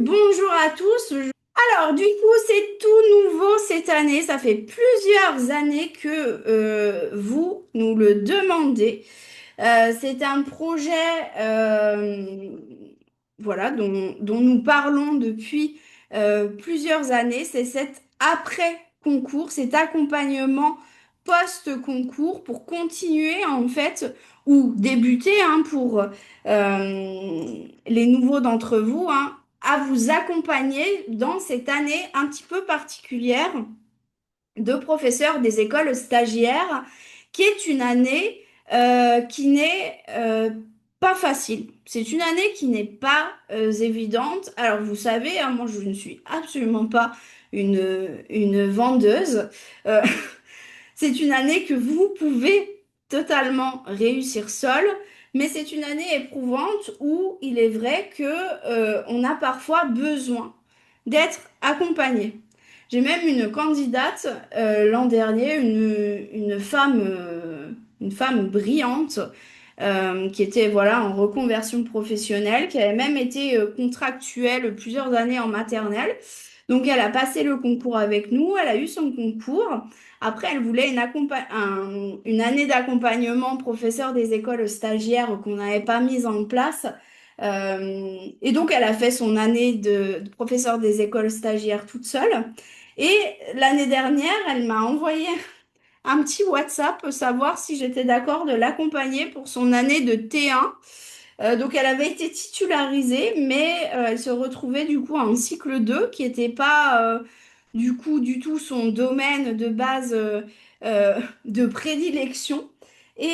Bonjour à tous. Alors, du coup, c'est tout nouveau cette année. Ça fait plusieurs années que vous nous le demandez. C'est un projet voilà, dont nous parlons depuis plusieurs années. C'est cet après-concours, cet accompagnement post-concours pour continuer en fait, ou débuter pour les nouveaux d'entre vous, à vous accompagner dans cette année un petit peu particulière de professeur des écoles stagiaires, qui est une année qui n'est pas facile. C'est une année qui n'est pas évidente. Alors, vous savez, moi, je ne suis absolument pas une vendeuse. Euh, c'est une année que vous pouvez totalement réussir seul, mais c'est une année éprouvante où il est vrai que on a parfois besoin d'être accompagné. J'ai même une candidate l'an dernier, une femme brillante qui était voilà en reconversion professionnelle, qui avait même été contractuelle plusieurs années en maternelle. Donc elle a passé le concours avec nous, elle a eu son concours. Après, elle voulait une année d'accompagnement professeur des écoles stagiaires qu'on n'avait pas mise en place. Et donc, elle a fait son année de professeur des écoles stagiaires toute seule. Et l'année dernière, elle m'a envoyé un petit WhatsApp pour savoir si j'étais d'accord de l'accompagner pour son année de T1. Donc elle avait été titularisée, mais elle se retrouvait du coup en cycle 2 qui n'était pas du coup du tout son domaine de base de prédilection. Et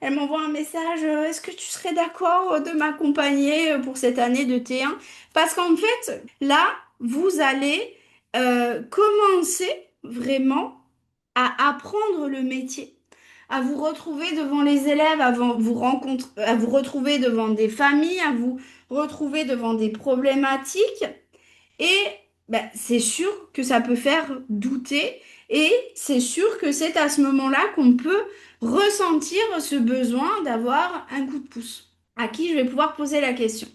elle m'envoie un message, est-ce que tu serais d'accord de m'accompagner pour cette année de T1? Parce qu'en fait, là, vous allez commencer vraiment à apprendre le métier, à vous retrouver devant les élèves, à vous retrouver devant des familles, à vous retrouver devant des problématiques. Et ben, c'est sûr que ça peut faire douter. Et c'est sûr que c'est à ce moment-là qu'on peut ressentir ce besoin d'avoir un coup de pouce, à qui je vais pouvoir poser la question.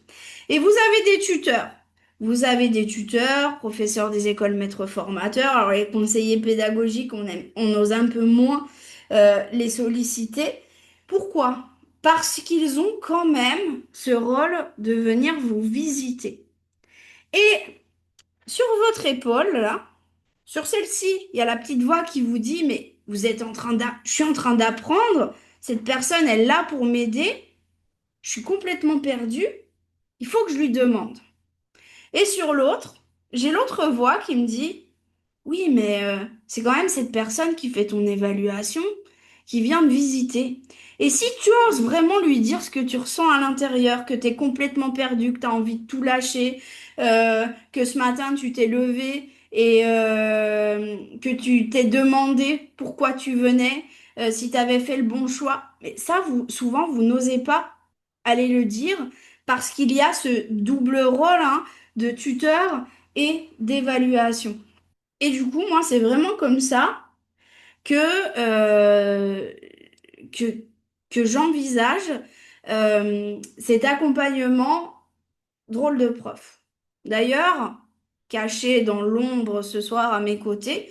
Et vous avez des tuteurs. Vous avez des tuteurs, professeurs des écoles, maîtres formateurs. Alors les conseillers pédagogiques, on ose un peu moins les solliciter. Pourquoi? Parce qu'ils ont quand même ce rôle de venir vous visiter. Et sur votre épaule, là, sur celle-ci, il y a la petite voix qui vous dit, mais je suis en train d'apprendre. Cette personne est là pour m'aider. Je suis complètement perdue. Il faut que je lui demande. Et sur l'autre, j'ai l'autre voix qui me dit, oui, mais c'est quand même cette personne qui fait ton évaluation, qui vient te visiter. Et si tu oses vraiment lui dire ce que tu ressens à l'intérieur, que tu es complètement perdu, que tu as envie de tout lâcher, que ce matin tu t'es levé et que tu t'es demandé pourquoi tu venais, si tu avais fait le bon choix. Mais ça, souvent, vous n'osez pas aller le dire parce qu'il y a ce double rôle, de tuteur et d'évaluation. Et du coup, moi, c'est vraiment comme ça que, euh, que, que j'envisage cet accompagnement drôle de prof. D'ailleurs, caché dans l'ombre ce soir à mes côtés,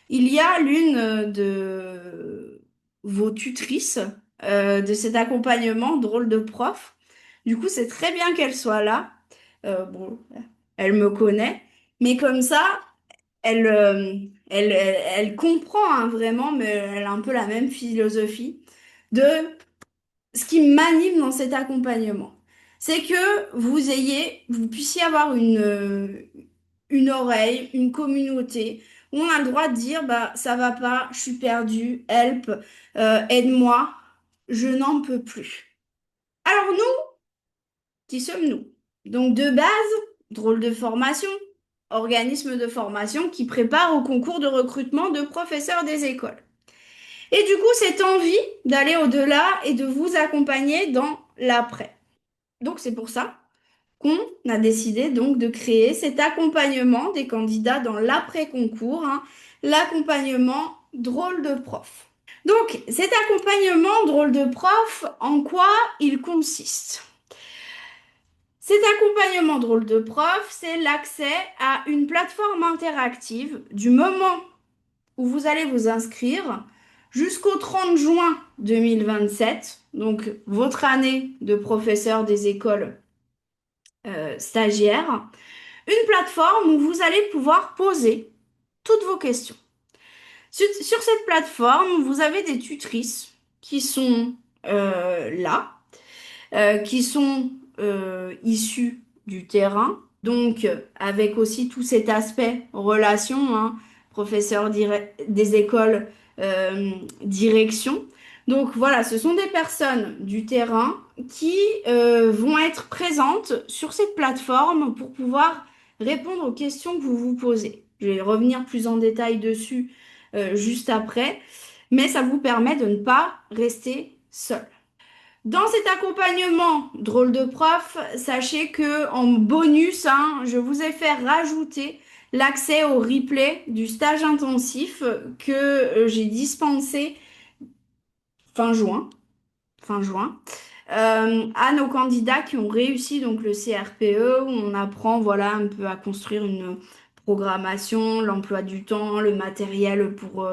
il y a l'une de vos tutrices de cet accompagnement drôle de prof. Du coup, c'est très bien qu'elle soit là. Bon, elle me connaît, mais comme ça. Elle comprend vraiment, mais elle a un peu la même philosophie de ce qui m'anime dans cet accompagnement. C'est que vous puissiez avoir une oreille, une communauté où on a le droit de dire, bah, ça va pas, je suis perdu, help, aide-moi, je n'en peux plus. Alors nous, qui sommes-nous? Donc de base, drôle de formation, organisme de formation qui prépare au concours de recrutement de professeurs des écoles. Et du coup, cette envie d'aller au-delà et de vous accompagner dans l'après. Donc c'est pour ça qu'on a décidé donc de créer cet accompagnement des candidats dans l'après-concours, l'accompagnement drôle de prof. Donc cet accompagnement drôle de prof, en quoi il consiste? Cet accompagnement de rôle de prof, c'est l'accès à une plateforme interactive du moment où vous allez vous inscrire jusqu'au 30 juin 2027, donc votre année de professeur des écoles stagiaires, une plateforme où vous allez pouvoir poser toutes vos questions. Sur cette plateforme, vous avez des tutrices qui sont là, qui sont issues du terrain, donc avec aussi tout cet aspect relation, hein, professeur des écoles, direction. Donc voilà, ce sont des personnes du terrain qui vont être présentes sur cette plateforme pour pouvoir répondre aux questions que vous vous posez. Je vais revenir plus en détail dessus juste après, mais ça vous permet de ne pas rester seul. Dans cet accompagnement drôle de prof, sachez que en bonus, hein, je vous ai fait rajouter l'accès au replay du stage intensif que j'ai dispensé fin juin, fin juin, à nos candidats qui ont réussi donc le CRPE, où on apprend voilà un peu à construire une programmation, l'emploi du temps, le matériel pour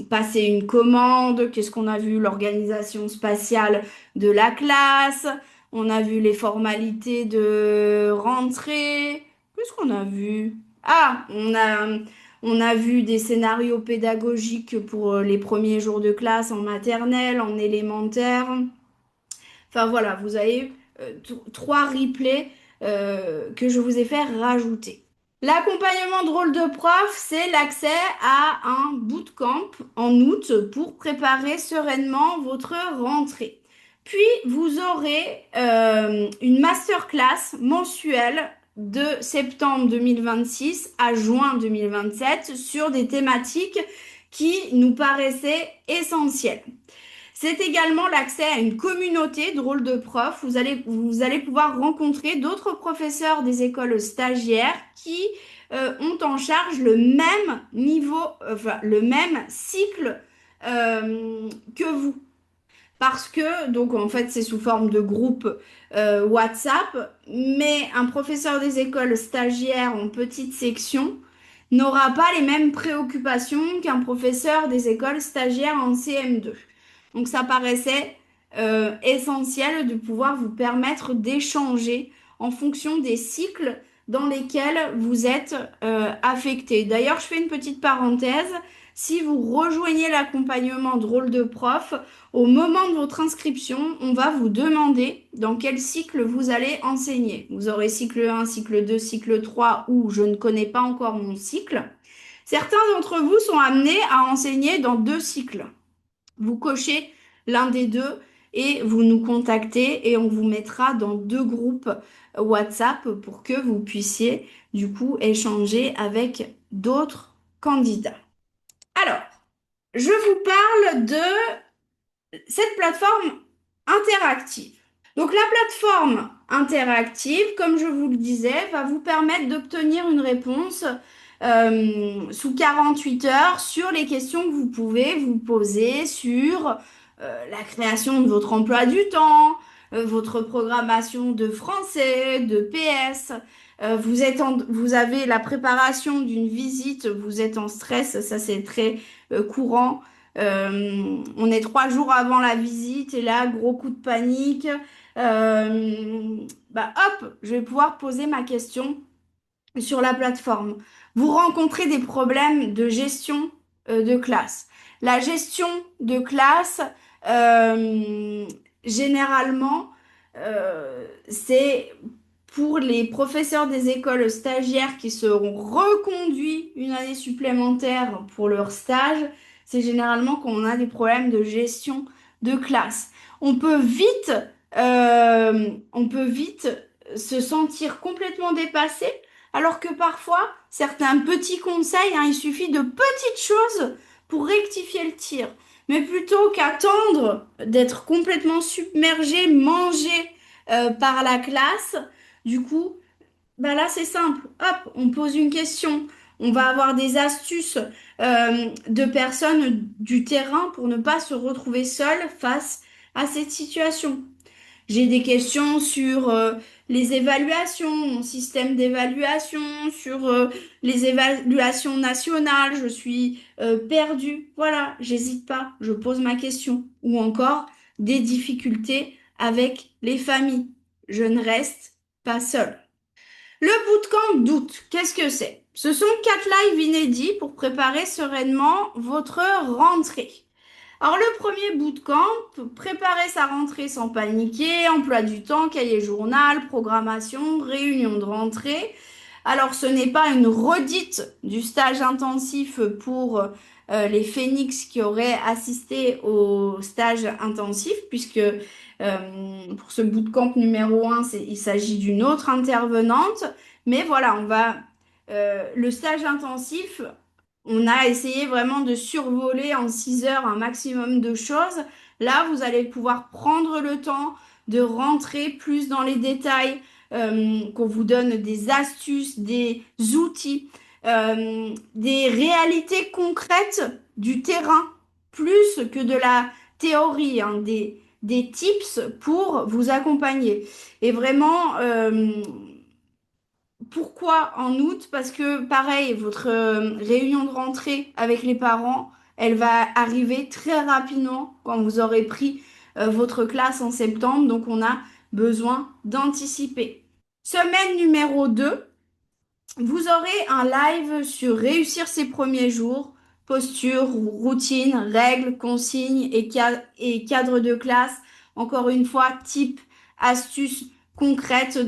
passer une commande, qu'est-ce qu'on a vu, l'organisation spatiale de la classe, on a vu les formalités de rentrée, qu'est-ce qu'on a vu? Ah, on a vu des scénarios pédagogiques pour les premiers jours de classe en maternelle, en élémentaire. Enfin voilà, vous avez trois replays que je vous ai fait rajouter. L'accompagnement de rôle de prof, c'est l'accès à un bootcamp en août pour préparer sereinement votre rentrée. Puis, vous aurez une masterclass mensuelle de septembre 2026 à juin 2027 sur des thématiques qui nous paraissaient essentielles. C'est également l'accès à une communauté de rôle de prof. Vous allez pouvoir rencontrer d'autres professeurs des écoles stagiaires qui ont en charge le même niveau, enfin, le même cycle que vous. Parce que, donc en fait, c'est sous forme de groupe WhatsApp, mais un professeur des écoles stagiaires en petite section n'aura pas les mêmes préoccupations qu'un professeur des écoles stagiaires en CM2. Donc ça paraissait essentiel de pouvoir vous permettre d'échanger en fonction des cycles dans lesquels vous êtes affecté. D'ailleurs, je fais une petite parenthèse. Si vous rejoignez l'accompagnement de rôle de prof, au moment de votre inscription, on va vous demander dans quel cycle vous allez enseigner. Vous aurez cycle 1, cycle 2, cycle 3 ou je ne connais pas encore mon cycle. Certains d'entre vous sont amenés à enseigner dans deux cycles. Vous cochez l'un des deux et vous nous contactez et on vous mettra dans deux groupes WhatsApp pour que vous puissiez du coup échanger avec d'autres candidats. Alors, je vous parle de cette plateforme interactive. Donc la plateforme interactive, comme je vous le disais, va vous permettre d'obtenir une réponse sous 48 heures sur les questions que vous pouvez vous poser sur la création de votre emploi du temps, votre programmation de français, de PS. Vous avez la préparation d'une visite, vous êtes en stress, ça c'est très courant. On est 3 jours avant la visite et là, gros coup de panique. Hop, je vais pouvoir poser ma question sur la plateforme. Vous rencontrez des problèmes de gestion de classe. La gestion de classe, euh, généralement, c'est pour les professeurs des écoles stagiaires qui seront reconduits une année supplémentaire pour leur stage. C'est généralement quand on a des problèmes de gestion de classe. On peut vite, on peut vite se sentir complètement dépassé alors que parfois, certains petits conseils, hein, il suffit de petites choses pour rectifier le tir. Mais plutôt qu'attendre d'être complètement submergé, mangé par la classe, du coup, bah là c'est simple. Hop, on pose une question. On va avoir des astuces de personnes du terrain pour ne pas se retrouver seul face à cette situation. J'ai des questions sur les évaluations, mon système d'évaluation, sur les évaluations nationales. Je suis perdue. Voilà, j'hésite pas, je pose ma question. Ou encore des difficultés avec les familles. Je ne reste pas seule. Le bootcamp d'août, qu'est-ce que c'est? Ce sont 4 lives inédits pour préparer sereinement votre rentrée. Alors le premier bootcamp, préparer sa rentrée sans paniquer, emploi du temps, cahier journal, programmation, réunion de rentrée. Alors ce n'est pas une redite du stage intensif pour les phénix qui auraient assisté au stage intensif, puisque pour ce bootcamp numéro 1, il s'agit d'une autre intervenante. Mais voilà, le stage intensif, on a essayé vraiment de survoler en 6 heures un maximum de choses. Là, vous allez pouvoir prendre le temps de rentrer plus dans les détails, qu'on vous donne des astuces, des outils, des réalités concrètes du terrain, plus que de la théorie, hein, des tips pour vous accompagner. Et vraiment, pourquoi en août? Parce que pareil, votre réunion de rentrée avec les parents, elle va arriver très rapidement quand vous aurez pris votre classe en septembre. Donc on a besoin d'anticiper. Semaine numéro 2. Vous aurez un live sur réussir ses premiers jours, posture, routine, règles, consignes et cadre de classe. Encore une fois, types, astuces concrètes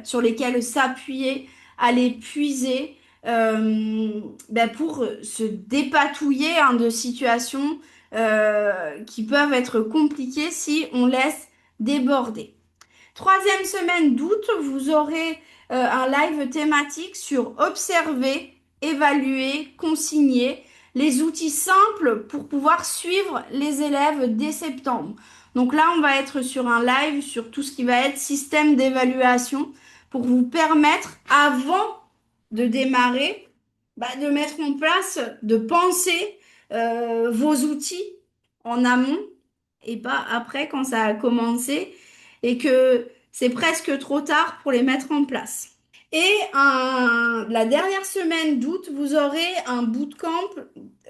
sur lesquelles s'appuyer, aller puiser pour se dépatouiller hein, de situations qui peuvent être compliquées si on laisse déborder. Troisième semaine d'août, vous aurez un live thématique sur observer, évaluer, consigner, les outils simples pour pouvoir suivre les élèves dès septembre. Donc là, on va être sur un live sur tout ce qui va être système d'évaluation pour vous permettre, avant de démarrer, de mettre en place, de penser vos outils en amont et pas après quand ça a commencé et que c'est presque trop tard pour les mettre en place. Et la dernière semaine d'août, vous aurez un bootcamp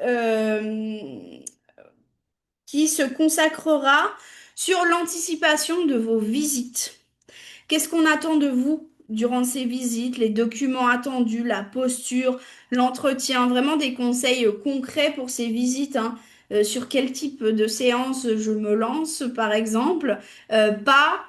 euh, qui se consacrera sur l'anticipation de vos visites. Qu'est-ce qu'on attend de vous durant ces visites, les documents attendus, la posture, l'entretien, vraiment des conseils concrets pour ces visites, hein. Sur quel type de séance je me lance, par exemple. Pas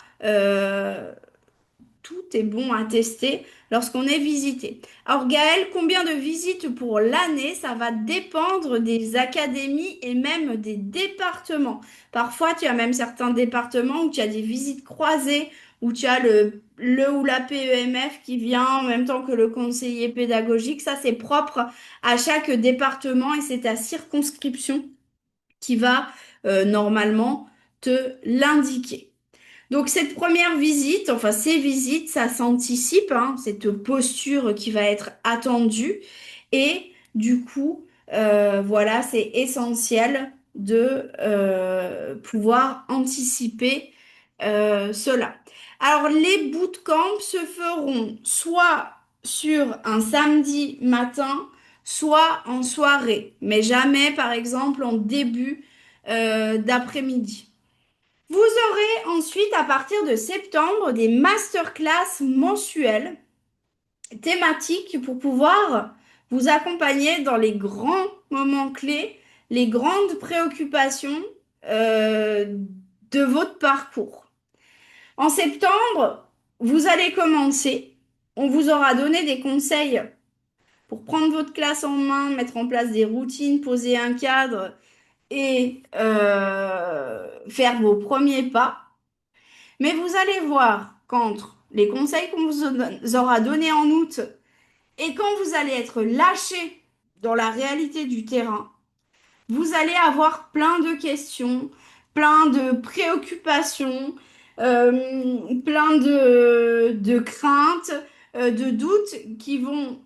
tout est bon à tester lorsqu'on est visité. Alors Gaël, combien de visites pour l'année? Ça va dépendre des académies et même des départements. Parfois, tu as même certains départements où tu as des visites croisées, où tu as le ou la PEMF qui vient en même temps que le conseiller pédagogique. Ça, c'est propre à chaque département et c'est ta circonscription qui va normalement te l'indiquer. Donc cette première visite, enfin ces visites, ça s'anticipe, hein, cette posture qui va être attendue. Et du coup, voilà, c'est essentiel de pouvoir anticiper cela. Alors les bootcamps se feront soit sur un samedi matin, soit en soirée, mais jamais par exemple en début d'après-midi. Vous aurez ensuite, à partir de septembre, des masterclass mensuelles thématiques pour pouvoir vous accompagner dans les grands moments clés, les grandes préoccupations de votre parcours. En septembre, vous allez commencer. On vous aura donné des conseils pour prendre votre classe en main, mettre en place des routines, poser un cadre et faire vos premiers pas. Mais vous allez voir qu'entre les conseils qu'on vous aura donnés en août et quand vous allez être lâché dans la réalité du terrain, vous allez avoir plein de questions, plein de préoccupations, plein de craintes, de doutes qui vont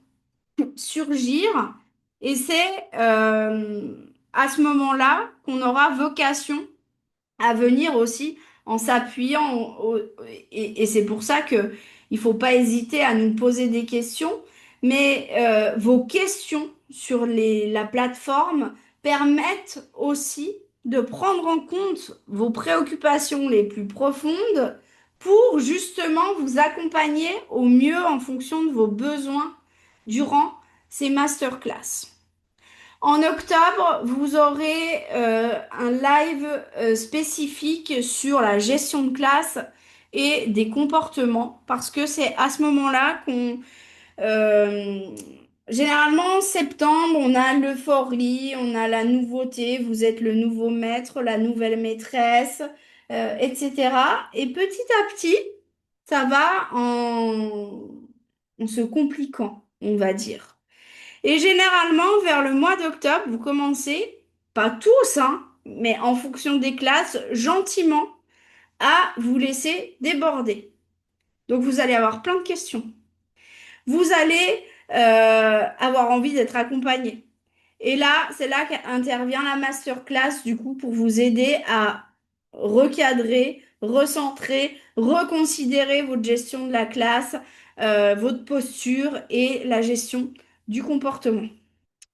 surgir. Et c'est à ce moment-là qu'on aura vocation à venir aussi en s'appuyant et c'est pour ça que il faut pas hésiter à nous poser des questions, mais vos questions sur la plateforme permettent aussi de prendre en compte vos préoccupations les plus profondes pour justement vous accompagner au mieux en fonction de vos besoins durant ces masterclass. En octobre, vous aurez un live spécifique sur la gestion de classe et des comportements parce que c'est à ce moment-là qu'on euh, généralement, en septembre, on a l'euphorie, on a la nouveauté, vous êtes le nouveau maître, la nouvelle maîtresse, etc. Et petit à petit, ça va en se compliquant, on va dire. Et généralement, vers le mois d'octobre, vous commencez, pas tous, hein, mais en fonction des classes, gentiment à vous laisser déborder. Donc, vous allez avoir plein de questions. Vous allez avoir envie d'être accompagné. Et là, c'est là qu'intervient la masterclass, du coup, pour vous aider à recadrer, recentrer, reconsidérer votre gestion de la classe, votre posture et la gestion du comportement.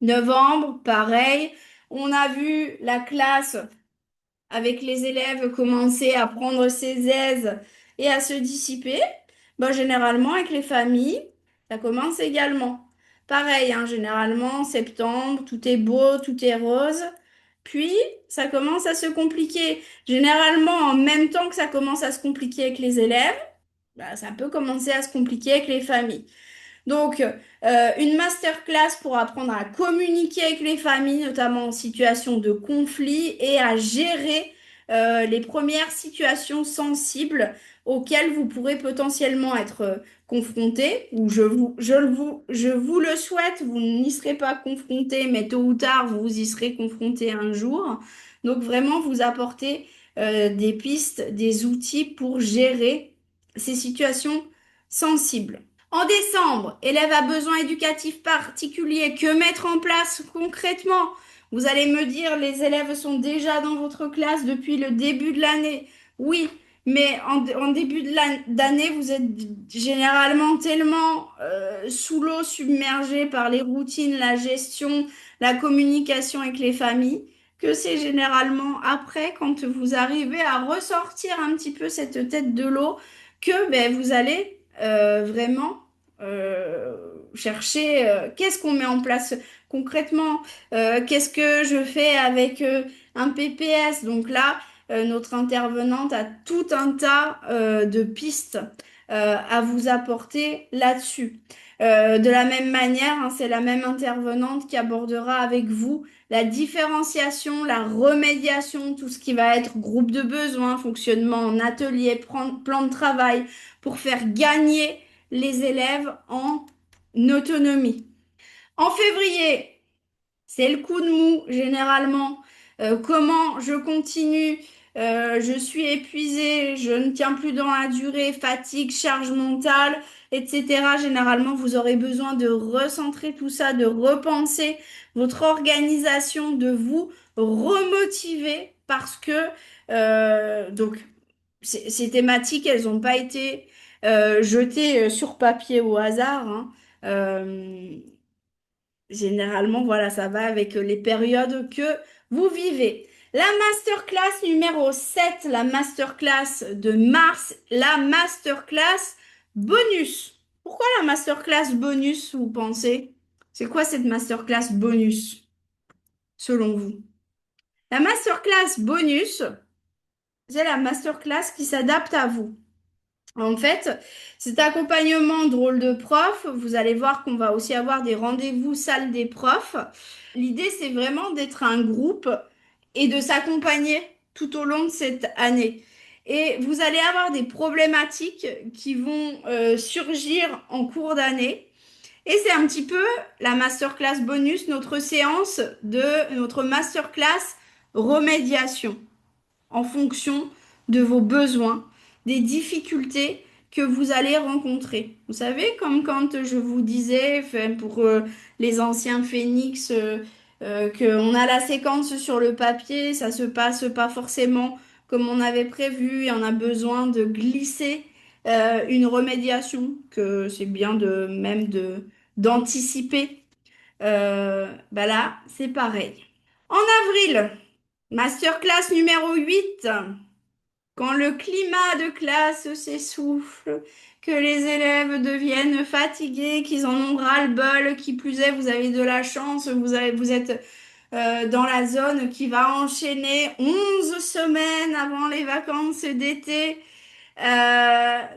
Novembre, pareil, on a vu la classe avec les élèves commencer à prendre ses aises et à se dissiper. Ben, généralement, avec les familles, ça commence également. Pareil, hein, généralement, en septembre, tout est beau, tout est rose. Puis, ça commence à se compliquer. Généralement, en même temps que ça commence à se compliquer avec les élèves, ben, ça peut commencer à se compliquer avec les familles. Donc, une masterclass pour apprendre à communiquer avec les familles, notamment en situation de conflit, et à gérer les premières situations sensibles auxquelles vous pourrez potentiellement être confronté, ou je vous le souhaite, vous n'y serez pas confronté, mais tôt ou tard, vous y serez confronté un jour. Donc, vraiment, vous apporter des pistes, des outils pour gérer ces situations sensibles. En décembre, élève à besoins éducatifs particuliers, que mettre en place concrètement? Vous allez me dire, les élèves sont déjà dans votre classe depuis le début de l'année. Oui, mais en début d'année, vous êtes généralement tellement sous l'eau, submergé par les routines, la gestion, la communication avec les familles, que c'est généralement après, quand vous arrivez à ressortir un petit peu cette tête de l'eau, que ben, vous allez vraiment euh, chercher qu'est-ce qu'on met en place concrètement, qu'est-ce que je fais avec un PPS. Donc là, notre intervenante a tout un tas de pistes à vous apporter là-dessus. De la même manière, hein, c'est la même intervenante qui abordera avec vous la différenciation, la remédiation, tout ce qui va être groupe de besoins, fonctionnement en atelier, plan de travail, pour faire gagner les élèves en autonomie. En février, c'est le coup de mou, généralement. Comment je continue? Je suis épuisée, je ne tiens plus dans la durée, fatigue, charge mentale, etc. Généralement, vous aurez besoin de recentrer tout ça, de repenser votre organisation, de vous remotiver parce que donc ces thématiques, elles n'ont pas été jetées sur papier au hasard, hein. Euh, Généralement, voilà, ça va avec les périodes que vous vivez. La masterclass numéro 7, la masterclass de mars, la masterclass bonus. Pourquoi la masterclass bonus, vous pensez? C'est quoi cette masterclass bonus, selon vous? La masterclass bonus, c'est la masterclass qui s'adapte à vous. En fait, cet accompagnement de rôle de prof, vous allez voir qu'on va aussi avoir des rendez-vous salle des profs. L'idée, c'est vraiment d'être un groupe et de s'accompagner tout au long de cette année. Et vous allez avoir des problématiques qui vont surgir en cours d'année. Et c'est un petit peu la masterclass bonus, notre séance de notre masterclass remédiation en fonction de vos besoins, des difficultés que vous allez rencontrer. Vous savez, comme quand je vous disais, enfin, pour les anciens phénix, qu'on a la séquence sur le papier, ça se passe pas forcément comme on avait prévu et on a besoin de glisser une remédiation, que c'est bien d'anticiper, bah là, c'est pareil. En avril, masterclass numéro 8. Quand le climat de classe s'essouffle, que les élèves deviennent fatigués, qu'ils en ont ras-le-bol, qui plus est, vous avez de la chance, vous êtes dans la zone qui va enchaîner 11 semaines avant les vacances d'été.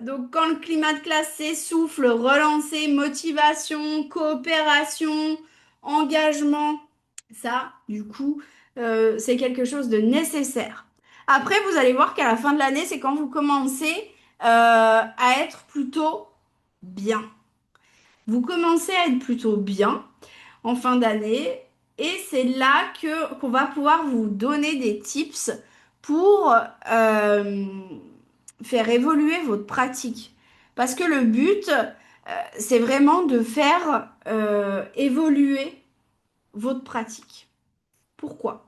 Donc quand le climat de classe s'essouffle, relancer motivation, coopération, engagement, ça, du coup, c'est quelque chose de nécessaire. Après, vous allez voir qu'à la fin de l'année, c'est quand vous commencez à être plutôt bien. Vous commencez à être plutôt bien en fin d'année et c'est là que qu'on va pouvoir vous donner des tips pour faire évoluer votre pratique. Parce que le but, c'est vraiment de faire évoluer votre pratique. Pourquoi?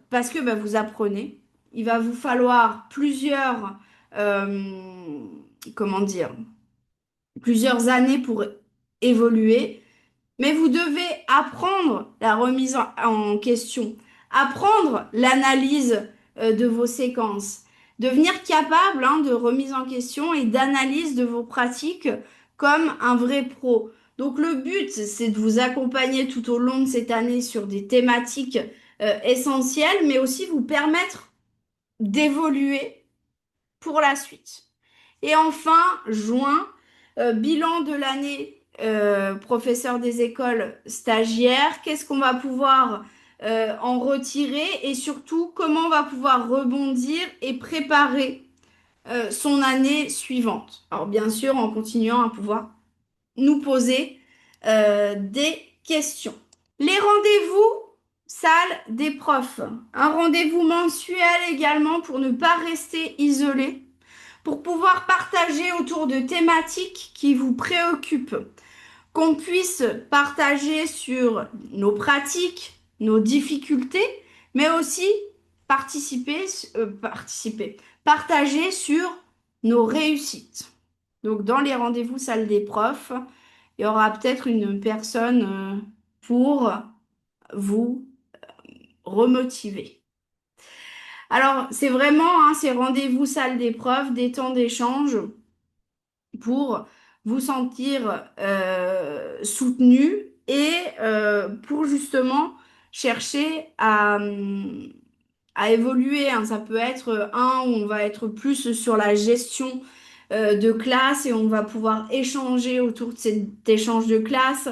Parce que bah, vous apprenez. Il va vous falloir euh, comment dire, plusieurs années pour évoluer. Mais vous devez apprendre la remise en question, apprendre l'analyse de vos séquences, devenir capable hein, de remise en question et d'analyse de vos pratiques comme un vrai pro. Donc le but, c'est de vous accompagner tout au long de cette année sur des thématiques essentielles, mais aussi vous permettre d'évoluer pour la suite. Et enfin, juin, bilan de l'année, professeur des écoles stagiaires, qu'est-ce qu'on va pouvoir en retirer et surtout comment on va pouvoir rebondir et préparer son année suivante. Alors bien sûr, en continuant à pouvoir nous poser des questions. Les rendez-vous salle des profs. Un rendez-vous mensuel également pour ne pas rester isolé pour pouvoir partager autour de thématiques qui vous préoccupent, qu'on puisse partager sur nos pratiques, nos difficultés, mais aussi partager sur nos réussites. Donc, dans les rendez-vous salle des profs, il y aura peut-être une personne pour vous remotiver. Alors, c'est vraiment ces rendez-vous salle d'épreuve, des temps d'échange pour vous sentir soutenu et pour justement chercher à évoluer, hein. Ça peut être un où on va être plus sur la gestion de classe et on va pouvoir échanger autour de cet échange de classe.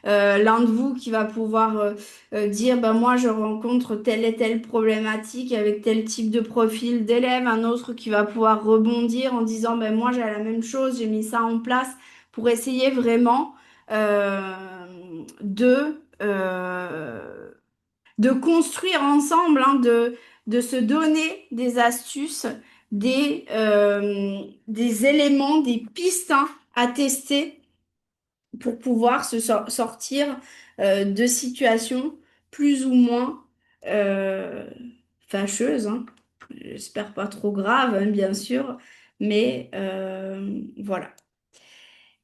L'un de vous qui va pouvoir dire, bah, moi je rencontre telle et telle problématique avec tel type de profil d'élève. Un autre qui va pouvoir rebondir en disant, bah, moi j'ai la même chose, j'ai mis ça en place pour essayer vraiment euh, de... euh, de construire ensemble, hein, de se donner des astuces, des éléments, des pistes hein, à tester pour pouvoir sortir de situations plus ou moins euh, fâcheuses, hein. J'espère pas trop graves, hein, bien sûr, mais voilà.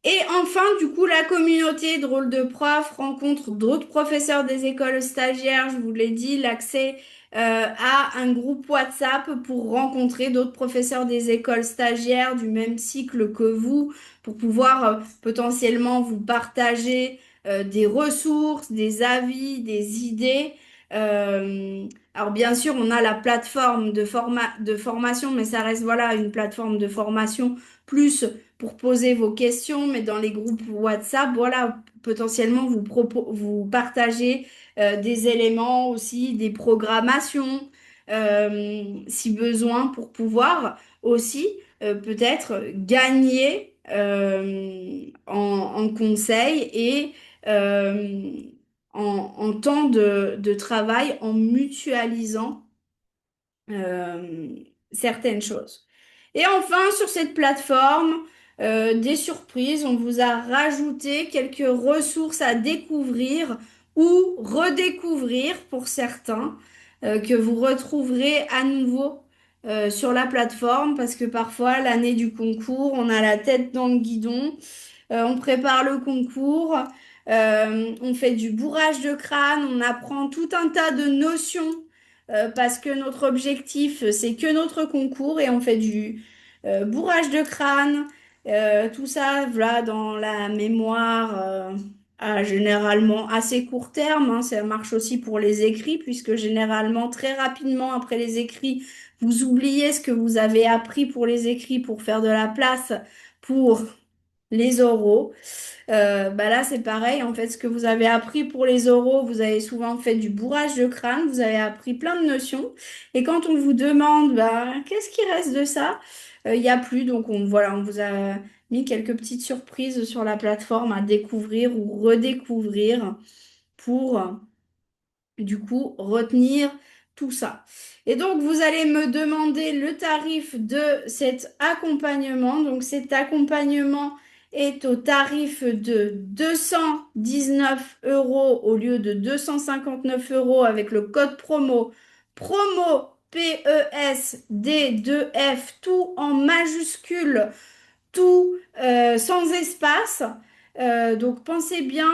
Et enfin, du coup, la communauté Drôle de Prof rencontre d'autres professeurs des écoles stagiaires. Je vous l'ai dit, l'accès à un groupe WhatsApp pour rencontrer d'autres professeurs des écoles stagiaires du même cycle que vous, pour pouvoir potentiellement vous partager des ressources, des avis, des idées. Alors bien sûr, on a la plateforme de formation, mais ça reste voilà une plateforme de formation plus pour poser vos questions, mais dans les groupes WhatsApp, voilà, potentiellement vous partagez des éléments aussi, des programmations, si besoin, pour pouvoir aussi peut-être gagner en conseils et euh, en temps de travail en mutualisant euh, certaines choses. Et enfin, sur cette plateforme, des surprises, on vous a rajouté quelques ressources à découvrir ou redécouvrir pour certains, que vous retrouverez à nouveau sur la plateforme parce que parfois, l'année du concours, on a la tête dans le guidon. On prépare le concours, on fait du bourrage de crâne, on apprend tout un tas de notions parce que notre objectif, c'est que notre concours et on fait du bourrage de crâne, tout ça, voilà, dans la mémoire généralement assez court terme, hein. Ça marche aussi pour les écrits puisque généralement, très rapidement après les écrits, vous oubliez ce que vous avez appris pour les écrits pour faire de la place pour les oraux. Bah là, c'est pareil. En fait, ce que vous avez appris pour les oraux, vous avez souvent fait du bourrage de crâne, vous avez appris plein de notions. Et quand on vous demande, bah, qu'est-ce qui reste de ça? Il n'y a plus. Donc, voilà, on vous a mis quelques petites surprises sur la plateforme à découvrir ou redécouvrir pour du coup, retenir tout ça. Et donc, vous allez me demander le tarif de cet accompagnement. Donc, cet accompagnement est au tarif de 219 € au lieu de 259 € avec le code promo PESD2F, tout en majuscule, tout sans espace. Donc pensez bien,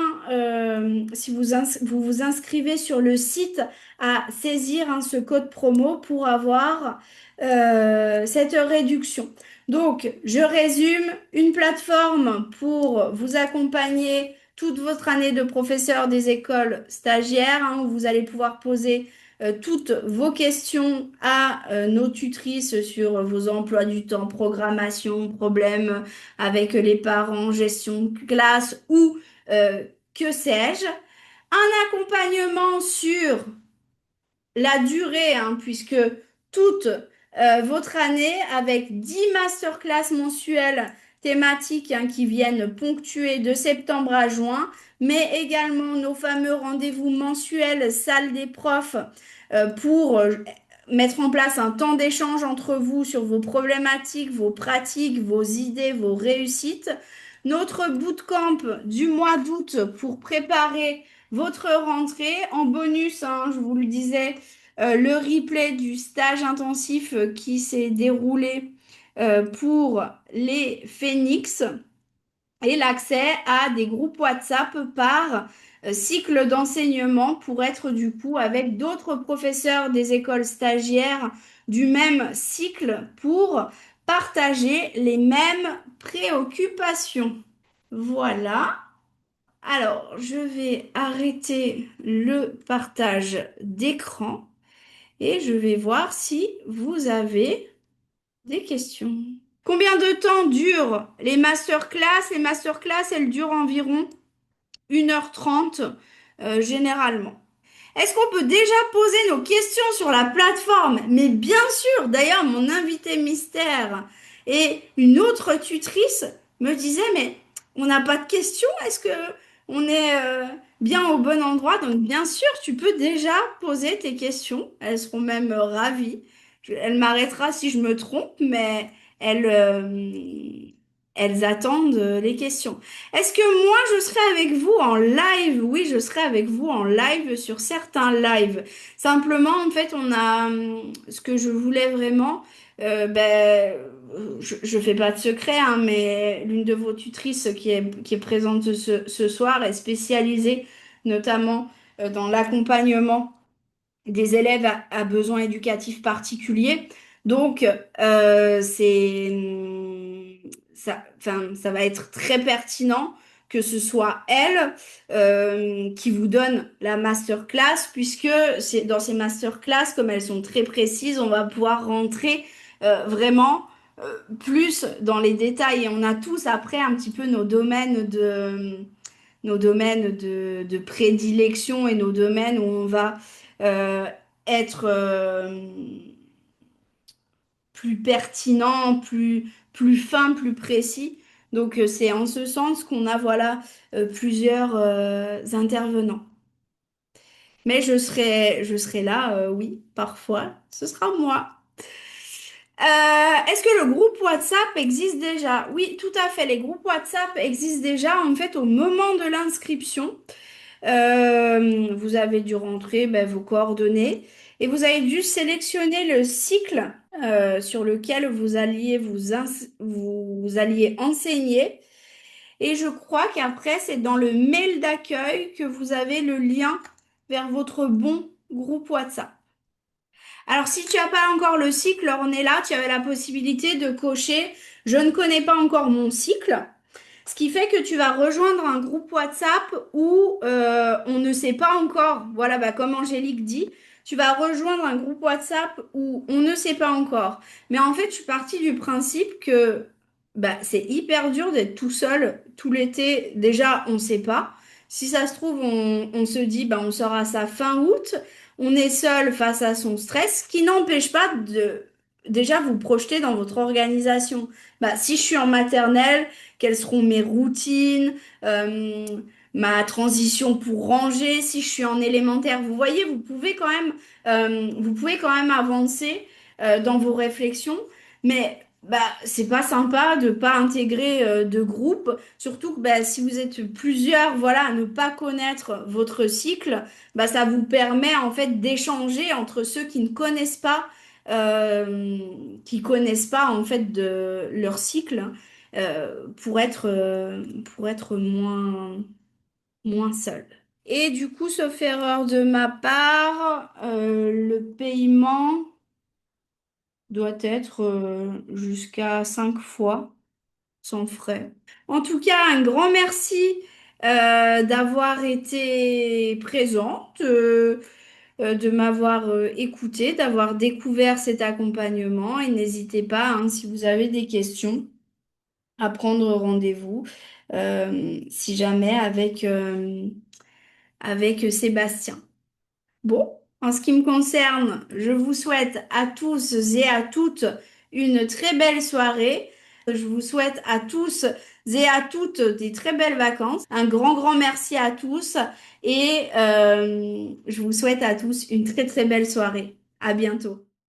si vous vous inscrivez sur le site, à saisir hein, ce code promo pour avoir cette réduction. Donc, je résume, une plateforme pour vous accompagner toute votre année de professeur des écoles stagiaires, hein, où vous allez pouvoir poser toutes vos questions à nos tutrices sur vos emplois du temps, programmation, problèmes avec les parents, gestion de classe ou que sais-je. Un accompagnement sur la durée, hein, puisque toute votre année avec 10 masterclass mensuelles thématiques hein, qui viennent ponctuer de septembre à juin, mais également nos fameux rendez-vous mensuels salle des profs pour mettre en place un temps d'échange entre vous sur vos problématiques, vos pratiques, vos idées, vos réussites. Notre bootcamp du mois d'août pour préparer votre rentrée. En bonus, hein, je vous le disais, le replay du stage intensif qui s'est déroulé pour les Phoenix et l'accès à des groupes WhatsApp par cycle d'enseignement pour être du coup avec d'autres professeurs des écoles stagiaires du même cycle pour partager les mêmes préoccupations. Voilà. Alors, je vais arrêter le partage d'écran et je vais voir si vous avez des questions. Combien de temps durent les masterclass? Les masterclass, elles durent environ 1h30 généralement. Est-ce qu'on peut déjà poser nos questions sur la plateforme? Mais bien sûr, d'ailleurs, mon invité mystère et une autre tutrice me disaient, mais on n'a pas de questions, est-ce que on est bien au bon endroit? Donc bien sûr, tu peux déjà poser tes questions. Elles seront même ravies. Elle m'arrêtera si je me trompe, mais elles, elles attendent les questions. Est-ce que moi, je serai avec vous en live? Oui, je serai avec vous en live sur certains lives. Simplement, en fait, on a ce que je voulais vraiment. Je fais pas de secret, hein, mais l'une de vos tutrices qui est présente ce soir est spécialisée notamment dans l'accompagnement des élèves à besoins éducatifs particuliers. Donc, ça va être très pertinent que ce soit elle qui vous donne la masterclass, puisque c'est dans ces masterclass, comme elles sont très précises, on va pouvoir rentrer vraiment plus dans les détails. Et on a tous après un petit peu nos domaines de prédilection et nos domaines où on va euh, être plus pertinent, plus fin, plus précis. Donc c'est en ce sens qu'on a voilà plusieurs intervenants. Mais je serai là, oui, parfois, ce sera moi. Est-ce que le groupe WhatsApp existe déjà? Oui, tout à fait. Les groupes WhatsApp existent déjà en fait au moment de l'inscription. Vous avez dû rentrer ben, vos coordonnées et vous avez dû sélectionner le cycle sur lequel vous alliez enseigner. Et je crois qu'après, c'est dans le mail d'accueil que vous avez le lien vers votre bon groupe WhatsApp. Alors, si tu n'as pas encore le cycle, Ornella, tu avais la possibilité de cocher «Je ne connais pas encore mon cycle». Ce qui fait que tu vas rejoindre un groupe WhatsApp où on ne sait pas encore, voilà, bah, comme Angélique dit, tu vas rejoindre un groupe WhatsApp où on ne sait pas encore. Mais en fait, je suis partie du principe que bah, c'est hyper dur d'être tout seul tout l'été. Déjà, on ne sait pas. Si ça se trouve, on se dit, bah, on sort à ça fin août. On est seul face à son stress, ce qui n'empêche pas de déjà vous projeter dans votre organisation. Bah, si je suis en maternelle, quelles seront mes routines, euh, ma transition pour ranger, si je suis en élémentaire. Vous voyez, vous pouvez quand même avancer dans vos réflexions, mais bah, c'est pas sympa de pas intégrer de groupe, surtout que bah, si vous êtes plusieurs, voilà, à ne pas connaître votre cycle, bah, ça vous permet en fait d'échanger entre ceux euh, qui connaissent pas en fait de leur cycle pour être moins seul. Et du coup, sauf erreur de ma part, le paiement doit être jusqu'à 5 fois sans frais. En tout cas, un grand merci d'avoir été présente, de m'avoir écouté, d'avoir découvert cet accompagnement. Et n'hésitez pas, hein, si vous avez des questions, à prendre rendez-vous, si jamais avec Sébastien. Bon, en ce qui me concerne, je vous souhaite à tous et à toutes une très belle soirée. Je vous souhaite à tous et à toutes des très belles vacances. Un grand, grand merci à tous et je vous souhaite à tous une très, très belle soirée. À bientôt.